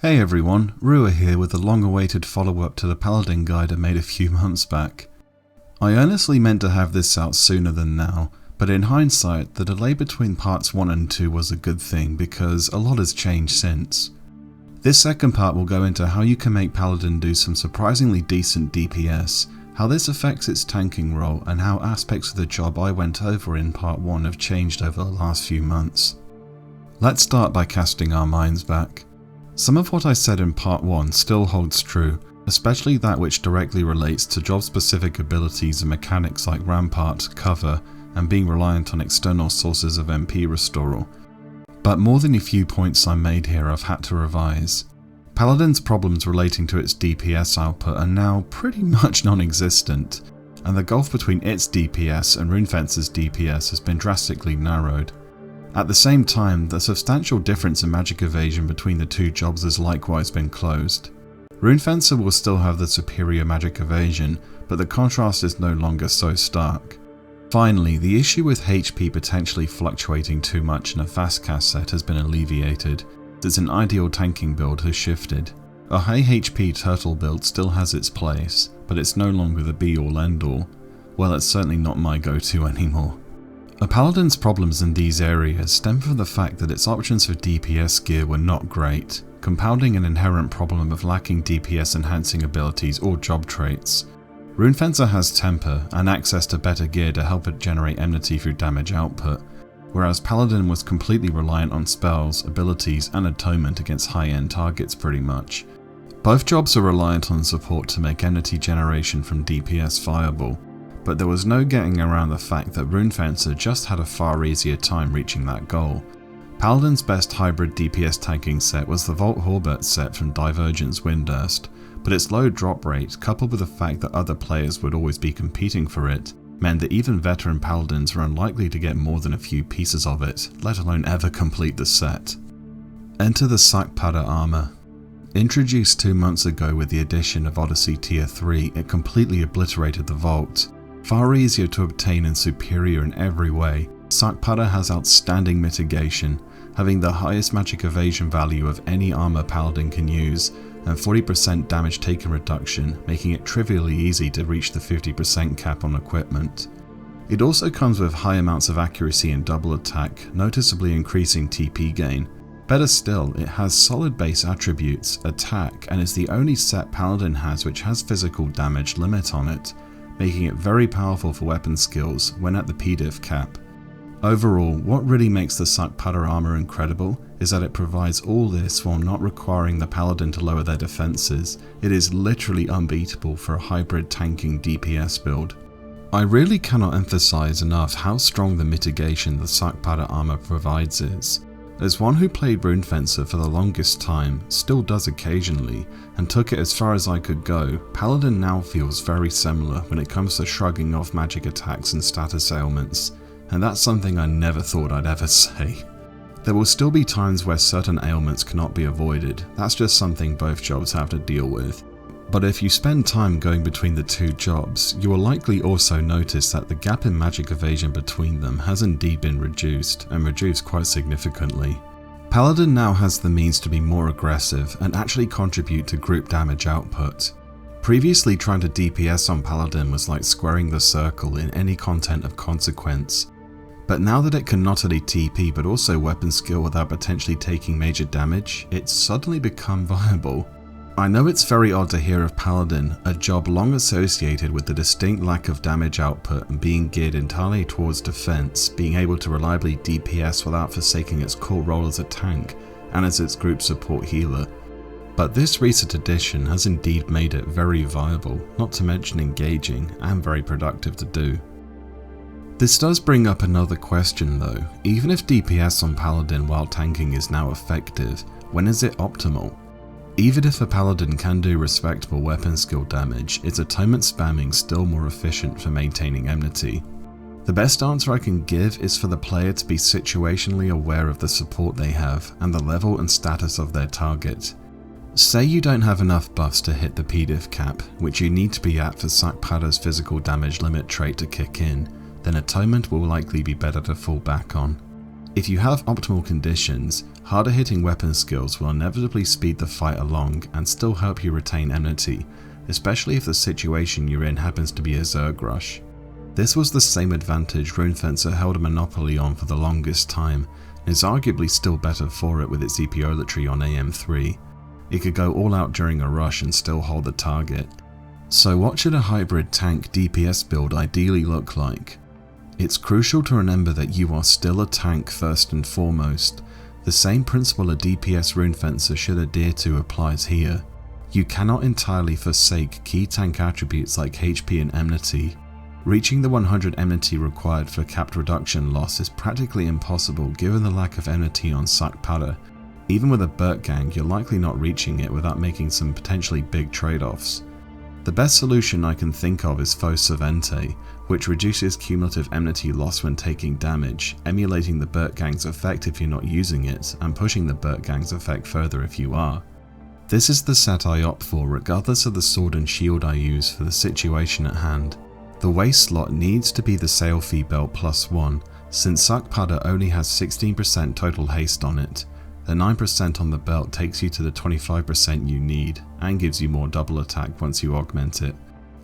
Hey everyone, Rua here with a long-awaited follow-up to the Paladin guide I made a few months back. I earnestly meant to have this out sooner than now, but in hindsight the delay between parts 1 and 2 was a good thing because a lot has changed since. This second part will go into how you can make Paladin do some surprisingly decent DPS, how this affects its tanking role, and how aspects of the job I went over in part 1 have changed over the last few months. Let's start by casting our minds back. Some of what I said in part 1 still holds true, especially that which directly relates to job-specific abilities and mechanics like rampart, cover, and being reliant on external sources of MP restoral. But more than a few points I made here I've had to revise. Paladin's problems relating to its DPS output are now pretty much non-existent, and the gulf between its DPS and Runefencer's DPS has been drastically narrowed. At the same time, the substantial difference in magic evasion between the two jobs has likewise been closed. Runefencer will still have the superior magic evasion, but the contrast is no longer so stark. Finally, the issue with HP potentially fluctuating too much in a fast cast set has been alleviated, as an ideal tanking build has shifted. A high HP turtle build still has its place, but it's no longer the be-all end-all. Well, it's certainly not my go-to anymore. A Paladin's problems in these areas stem from the fact that its options for DPS gear were not great, compounding an inherent problem of lacking DPS enhancing abilities or job traits. Runefencer has temper and access to better gear to help it generate enmity through damage output, whereas Paladin was completely reliant on spells, abilities and atonement against high-end targets pretty much. Both jobs are reliant on support to make enmity generation from DPS viable, but there was no getting around the fact that Runefencer just had a far easier time reaching that goal. Paladin's best hybrid DPS tanking set was the Volt Hauberk set from Divergent's Windurst, but its low drop rate, coupled with the fact that other players would always be competing for it, meant that even veteran Paladins were unlikely to get more than a few pieces of it, let alone ever complete the set. Enter the Sakpata Armor. Introduced 2 months ago with the addition of Odyssey Tier 3, it completely obliterated the Vault. Far easier to obtain and superior in every way, Sakpata has outstanding mitigation, having the highest magic evasion value of any armor Paladin can use, and 40% damage taken reduction, making it trivially easy to reach the 50% cap on equipment. It also comes with high amounts of accuracy and double attack, noticeably increasing TP gain. Better still, it has solid base attributes, attack, and is the only set Paladin has which has physical damage limit on it, making it very powerful for weapon skills when at the PDIF cap. Overall, what really makes the Sakpata Armor incredible is that it provides all this while not requiring the Paladin to lower their defenses. It is literally unbeatable for a hybrid tanking DPS build. I really cannot emphasize enough how strong the mitigation the Sakpata Armor provides is. As one who played Runefencer for the longest time, still does occasionally, and took it as far as I could go, Paladin now feels very similar when it comes to shrugging off magic attacks and status ailments, and that's something I never thought I'd ever say. There will still be times where certain ailments cannot be avoided, that's just something both jobs have to deal with. But if you spend time going between the two jobs, you will likely also notice that the gap in magic evasion between them has indeed been reduced, and reduced quite significantly. Paladin now has the means to be more aggressive and actually contribute to group damage output. Previously, trying to DPS on Paladin was like squaring the circle in any content of consequence. But now that it can not only TP but also weapon skill without potentially taking major damage, it's suddenly become viable. I know it's very odd to hear of Paladin, a job long associated with the distinct lack of damage output and being geared entirely towards defense, being able to reliably DPS without forsaking its core role as a tank and as its group support healer. But this recent addition has indeed made it very viable, not to mention engaging and very productive to do. This does bring up another question though. Even if DPS on Paladin while tanking is now effective, when is it optimal? Even if a Paladin can do respectable weapon skill damage, its atonement spamming still more efficient for maintaining enmity. The best answer I can give is for the player to be situationally aware of the support they have and the level and status of their target. Say you don't have enough buffs to hit the PDIF cap, which you need to be at for Sakpata's physical damage limit trait to kick in, then atonement will likely be better to fall back on. If you have optimal conditions, harder hitting weapon skills will inevitably speed the fight along and still help you retain enmity, especially if the situation you're in happens to be a Zerg rush. This was the same advantage Runefencer held a monopoly on for the longest time, and is arguably still better for it with its Epiolatry on AM3. It could go all out during a rush and still hold the target. So what should a hybrid tank DPS build ideally look like? It's crucial to remember that you are still a tank first and foremost. The same principle a DPS Runefencer should adhere to applies here. You cannot entirely forsake key tank attributes like HP and enmity. Reaching the 100 enmity required for capped reduction loss is practically impossible given the lack of enmity on Sakpata. Even with a Burt gang, you're likely not reaching it without making some potentially big trade-offs. The best solution I can think of is Faux Servente, which reduces cumulative enmity loss when taking damage, emulating the Burt gang's effect if you're not using it, and pushing the Burt gang's effect further if you are. This is the set I opt for regardless of the sword and shield I use for the situation at hand. The waist slot needs to be the Sailfee belt +1, since Sakpata only has 16% total haste on it. The 9% on the belt takes you to the 25% you need, and gives you more double attack once you augment it.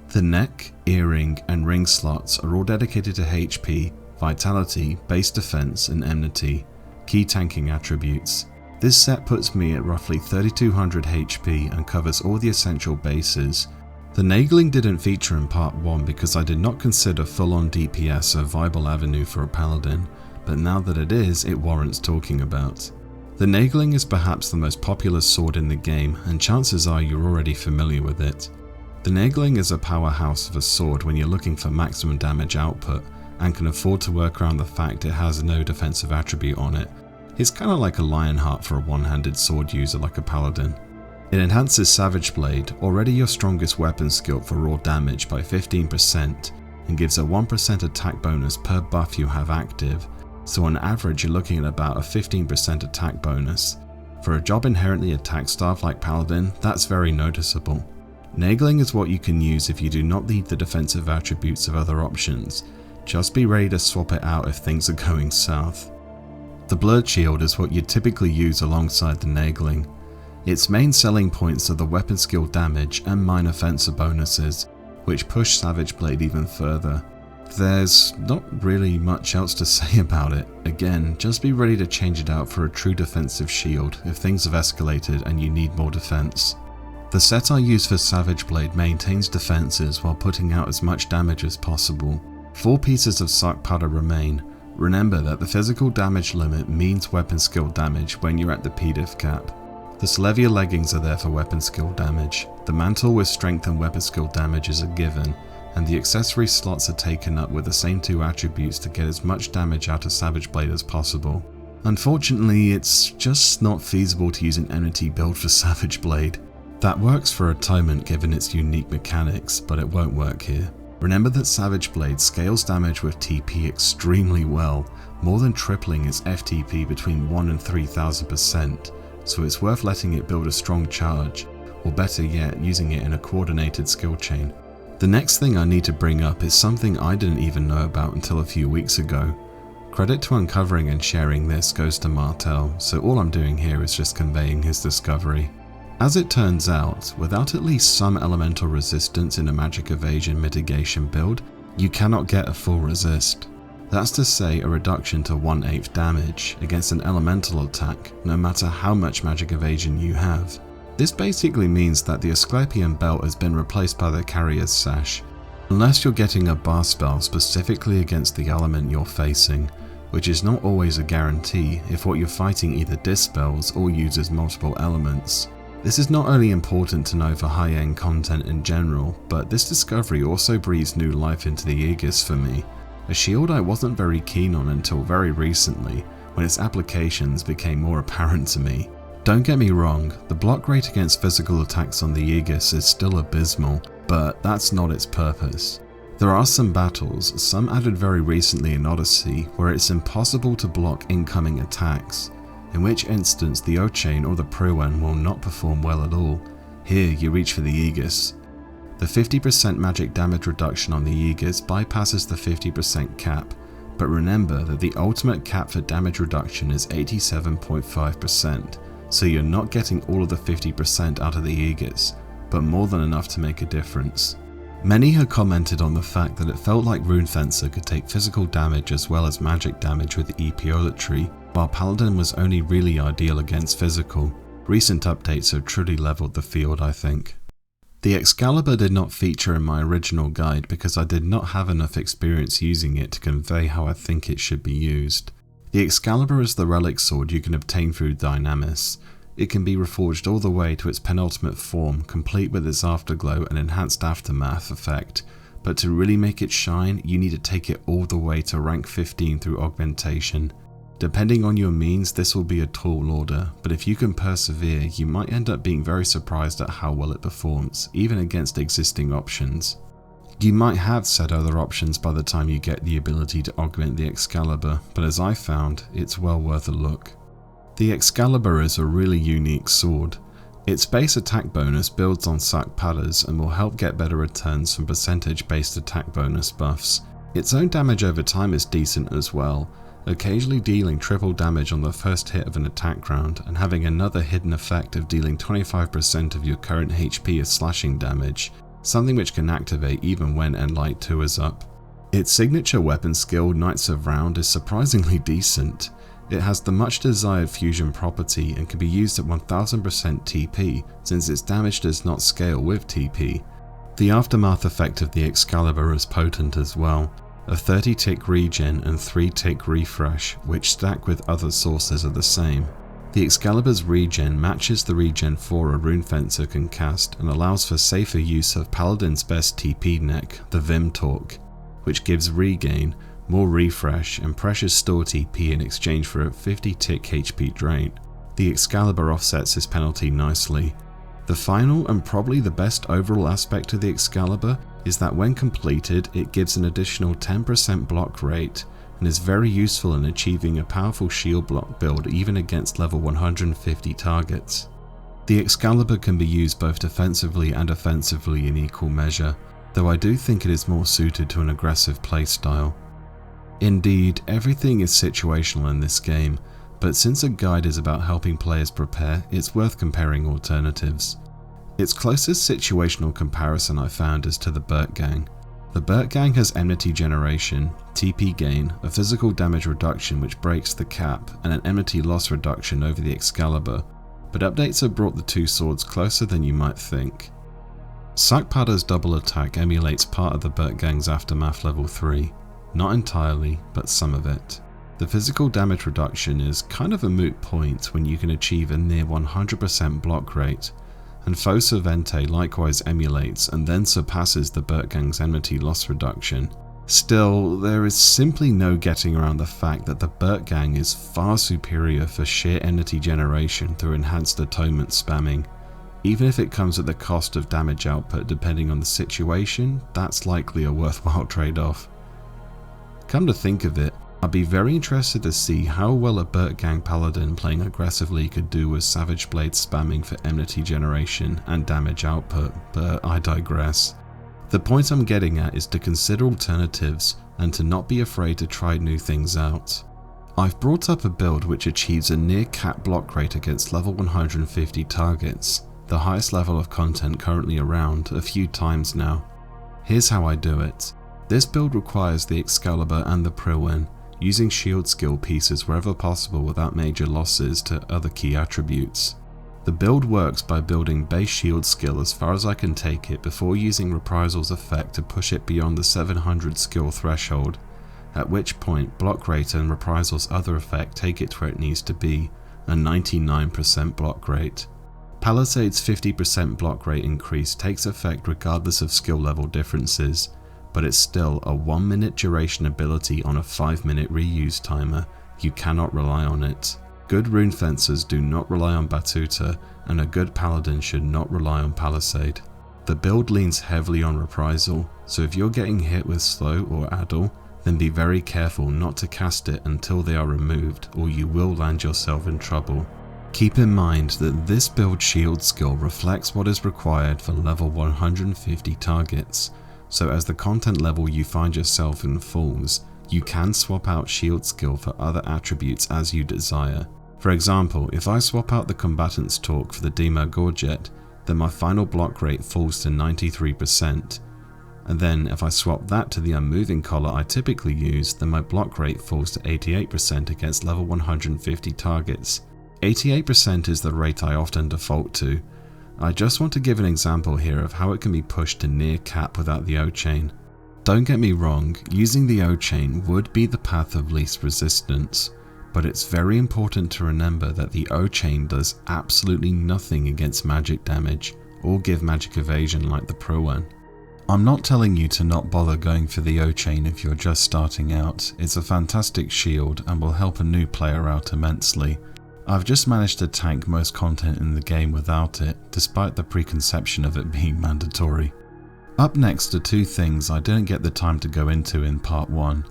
The neck, earring, and ring slots are all dedicated to HP, vitality, base defense, and enmity, key tanking attributes. This set puts me at roughly 3200 HP and covers all the essential bases. The Nagling didn't feature in part 1 because I did not consider full-on DPS a viable avenue for a Paladin, but now that it is, it warrants talking about. The Nagling is perhaps the most popular sword in the game, and chances are you're already familiar with it. The Nagling is a powerhouse of a sword when you're looking for maximum damage output, and can afford to work around the fact it has no defensive attribute on it. It's kinda like a Lionheart for a one-handed sword user like a Paladin. It enhances Savage Blade, already your strongest weapon skill for raw damage, by 15%, and gives a 1% attack bonus per buff you have active, so on average you're looking at about a 15% attack bonus. For a job inherently attack starved like Paladin, that's very noticeable. Nagling is what you can use if you do not need the defensive attributes of other options, just be ready to swap it out if things are going south. The Blurred Shield is what you'd typically use alongside the Nagling. Its main selling points are the weapon skill damage and minor fencer bonuses, which push Savage Blade even further. There's not really much else to say about it. Again, just be ready to change it out for a true defensive shield if things have escalated and you need more defense. The set I use for Savage Blade maintains defenses while putting out as much damage as possible. 4 pieces of Sakpata remain. Remember that the physical damage limit means weapon skill damage when you're at the PDIF cap. The Slevia leggings are there for weapon skill damage, the mantle with strength and weapon skill damage is a given, and the accessory slots are taken up with the same 2 attributes to get as much damage out of Savage Blade as possible. Unfortunately, it's just not feasible to use an enmity build for Savage Blade. That works for Atonement given its unique mechanics, but it won't work here. Remember that Savage Blade scales damage with TP extremely well, more than tripling its FTP between 1 and 3000%. So it's worth letting it build a strong charge, or better yet, using it in a coordinated skill chain. The next thing I need to bring up is something I didn't even know about until a few weeks ago. Credit to uncovering and sharing this goes to Martel, so all I'm doing here is just conveying his discovery. As it turns out, without at least some elemental resistance in a magic evasion mitigation build, you cannot get a full resist. That's to say a reduction to 1/8 damage against an elemental attack, no matter how much magic evasion you have. This basically means that the Asclepian belt has been replaced by the Carrier's Sash, unless you're getting a bar spell specifically against the element you're facing, which is not always a guarantee if what you're fighting either dispels or uses multiple elements. This is not only important to know for high-end content in general, but this discovery also breathes new life into the Aegis for me. A shield I wasn't very keen on until very recently, when its applications became more apparent to me. Don't get me wrong, the block rate against physical attacks on the Aegis is still abysmal, but that's not its purpose. There are some battles, some added very recently in Odyssey, where it's impossible to block incoming attacks, in which instance the O-Chain or the Pruan will not perform well at all. Here you reach for the Aegis. The 50% magic damage reduction on the Aegis bypasses the 50% cap, but remember that the ultimate cap for damage reduction is 87.5%, so you're not getting all of the 50% out of the Aegis, but more than enough to make a difference. Many had commented on the fact that it felt like Runefencer could take physical damage as well as magic damage with Epiolatry, while Paladin was only really ideal against physical. Recent updates have truly leveled the field, I think. The Excalibur did not feature in my original guide because I did not have enough experience using it to convey how I think it should be used. The Excalibur is the relic sword you can obtain through Dynamis. It can be reforged all the way to its penultimate form, complete with its afterglow and enhanced aftermath effect, but to really make it shine, you need to take it all the way to rank 15 through augmentation. Depending on your means, this will be a tall order, but if you can persevere, you might end up being very surprised at how well it performs, even against existing options. You might have said other options by the time you get the ability to augment the Excalibur, but as I found, it's well worth a look. The Excalibur is a really unique sword. Its base attack bonus builds on Sakpata's and will help get better returns from percentage-based attack bonus buffs. Its own damage over time is decent as well, occasionally dealing triple damage on the first hit of an attack round and having another hidden effect of dealing 25% of your current HP as slashing damage, something which can activate even when Enlight 2 is up. Its signature weapon skill, Knights of Round, is surprisingly decent. It has the much desired fusion property and can be used at 1000% TP since its damage does not scale with TP. The aftermath effect of the Excalibur is potent as well. A 30 tick regen and 3 tick refresh, which stack with other sources are the same. The Excalibur's regen matches the regen 4 a Runefencer can cast and allows for safer use of Paladin's best TP neck, the Vim Torque, which gives regain, more refresh and precious store TP in exchange for a 50 tick HP drain. The Excalibur offsets this penalty nicely. The final and probably the best overall aspect of the Excalibur is that when completed it gives an additional 10% block rate and is very useful in achieving a powerful shield block build even against level 150 targets. The Excalibur can be used both defensively and offensively in equal measure, though I do think it is more suited to an aggressive playstyle. Indeed, everything is situational in this game, but since a guide is about helping players prepare, it's worth comparing alternatives. Its closest situational comparison I found is to the Burt Gang. The Burt Gang has enmity generation, TP gain, a physical damage reduction which breaks the cap, and an enmity loss reduction over the Excalibur, but updates have brought the two swords closer than you might think. Sakpata's double attack emulates part of the Burt Gang's aftermath level 3. Not entirely, but some of it. The physical damage reduction is kind of a moot point when you can achieve a near 100% block rate, and Fosa Vente likewise emulates and then surpasses the Burt Gang's enmity loss reduction. Still, there is simply no getting around the fact that the Burt Gang is far superior for sheer enmity generation through enhanced atonement spamming. Even if it comes at the cost of damage output depending on the situation, that's likely a worthwhile trade-off. Come to think of it, I'd be very interested to see how well a Burt Gang Paladin playing aggressively could do with Savage Blade spamming for enmity generation and damage output, but I digress. The point I'm getting at is to consider alternatives and to not be afraid to try new things out. I've brought up a build which achieves a near cap block rate against level 150 targets, the highest level of content currently around, a few times now. Here's how I do it. This build requires the Excalibur and the Prilwyn, using shield skill pieces wherever possible without major losses to other key attributes. The build works by building base shield skill as far as I can take it before using Reprisals effect to push it beyond the 700 skill threshold, at which point block rate and Reprisals other effect take it where it needs to be, a 99% block rate. Palisade's 50% block rate increase takes effect regardless of skill level differences, but it's still a 1 minute duration ability on a 5 minute reuse timer. You cannot rely on it. Good Runefencers do not rely on Batuta, and a good Paladin should not rely on Palisade. The build leans heavily on Reprisal, so if you're getting hit with slow or addle, then be very careful not to cast it until they are removed, or you will land yourself in trouble. Keep in mind that this build shield skill reflects what is required for level 150 targets, so as the content level you find yourself in falls, You can swap out shield skill for other attributes as you desire. For example, if I swap out the combatant's torque for the Demo Gorget, then my final block rate falls to 93%. And then if I swap that to the unmoving collar I typically use, then my block rate falls to 88% against level 150 targets. 88% is the rate I often default to. I just want to give an example here of how it can be pushed to near cap without the O-chain. Don't get me wrong, using the O-chain would be the path of least resistance, but it's very important to remember that the O-chain does absolutely nothing against magic damage, or give magic evasion like the Prowan. I'm not telling you to not bother going for the O-chain if you're just starting out. It's a fantastic shield and will help a new player out immensely. I've just managed to tank most content in the game without it, despite the preconception of it being mandatory. Up next are two things I didn't get the time to go into in part 1.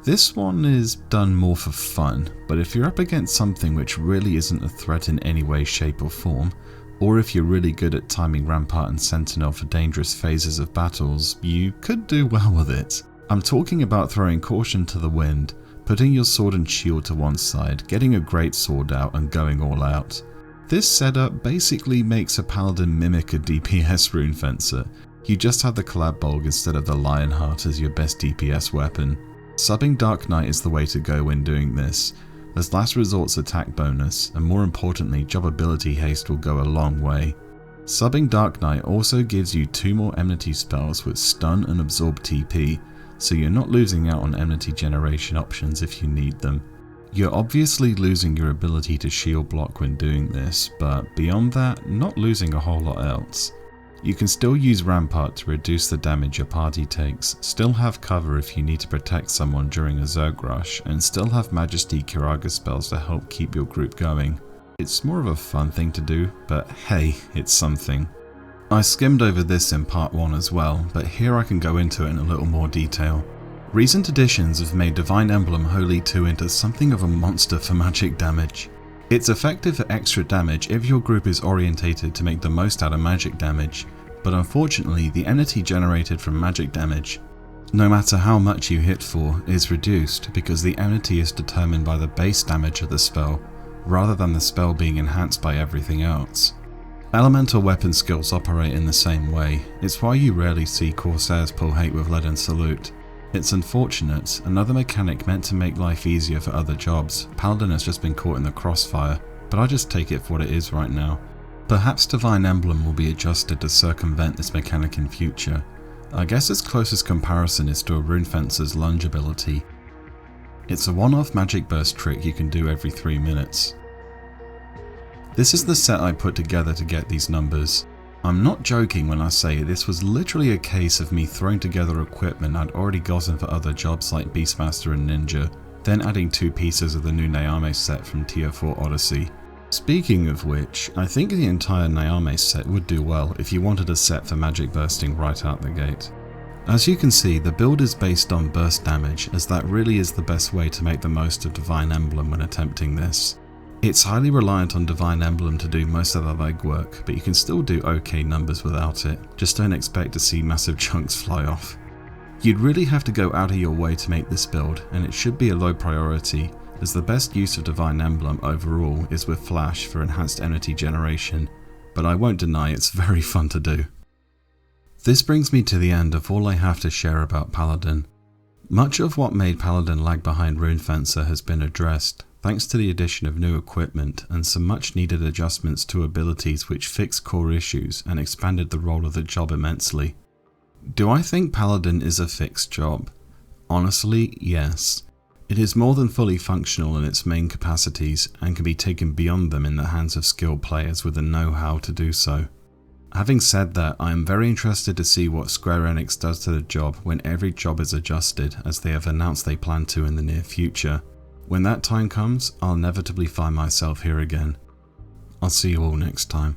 This one is done more for fun, but if you're up against something which really isn't a threat in any way, shape or form, or if you're really good at timing Rampart and Sentinel for dangerous phases of battles, you could do well with it. I'm talking about throwing caution to the wind, putting your sword and shield to one side, getting a great sword out and going all out. This setup basically makes a Paladin mimic a DPS rune fencer. You just have the Collab Bolg instead of the Lionheart as your best DPS weapon. Subbing Dark Knight is the way to go when doing this, as last resort's attack bonus, and more importantly job ability haste will go a long way. Subbing Dark Knight also gives you 2 more enmity spells with stun and absorb TP, so you're not losing out on enmity generation options if you need them. You're obviously losing your ability to shield block when doing this, but beyond that, not losing a whole lot else. You can still use Rampart to reduce the damage your party takes, still have cover if you need to protect someone during a Zerg rush, and still have Majesty Kiraga spells to help keep your group going. It's more of a fun thing to do, but hey, it's something. I skimmed over this in part 1 as well, but here I can go into it in a little more detail. Recent additions have made Divine Emblem Holy 2 into something of a monster for magic damage. It's effective for extra damage if your group is orientated to make the most out of magic damage, but unfortunately the enmity generated from magic damage, no matter how much you hit for, is reduced because the enmity is determined by the base damage of the spell, rather than the spell being enhanced by everything else. Elemental weapon skills operate in the same way. It's why you rarely see Corsairs pull hate with Leaden Salute. It's unfortunate, another mechanic meant to make life easier for other jobs. Paladin has just been caught in the crossfire, but I just take it for what it is right now. Perhaps Divine Emblem will be adjusted to circumvent this mechanic in future. I guess its closest comparison is to a Runefencer's lunge ability. It's a one-off magic burst trick you can do every 3 minutes. This is the set I put together to get these numbers. I'm not joking when I say this was literally a case of me throwing together equipment I'd already gotten for other jobs like Beastmaster and Ninja, then adding 2 pieces of the new Naomi set from Tier 4 Odyssey. Speaking of which, I think the entire Naomi set would do well if you wanted a set for magic bursting right out the gate. As you can see, the build is based on burst damage, as that really is the best way to make the most of Divine Emblem when attempting this. It's highly reliant on Divine Emblem to do most of the legwork, but you can still do okay numbers without it, just don't expect to see massive chunks fly off. You'd really have to go out of your way to make this build, and it should be a low priority, as the best use of Divine Emblem overall is with Flash for enhanced enmity generation, but I won't deny it's very fun to do. This brings me to the end of all I have to share about Paladin. Much of what made Paladin lag behind Runefencer has been addressed, thanks to the addition of new equipment and some much needed adjustments to abilities which fixed core issues and expanded the role of the job immensely. Do I think Paladin is a fixed job? Honestly, yes. It is more than fully functional in its main capacities and can be taken beyond them in the hands of skilled players with the know-how to do so. Having said that, I am very interested to see what Square Enix does to the job when every job is adjusted, as they have announced they plan to in the near future. When that time comes, I'll inevitably find myself here again. I'll see you all next time.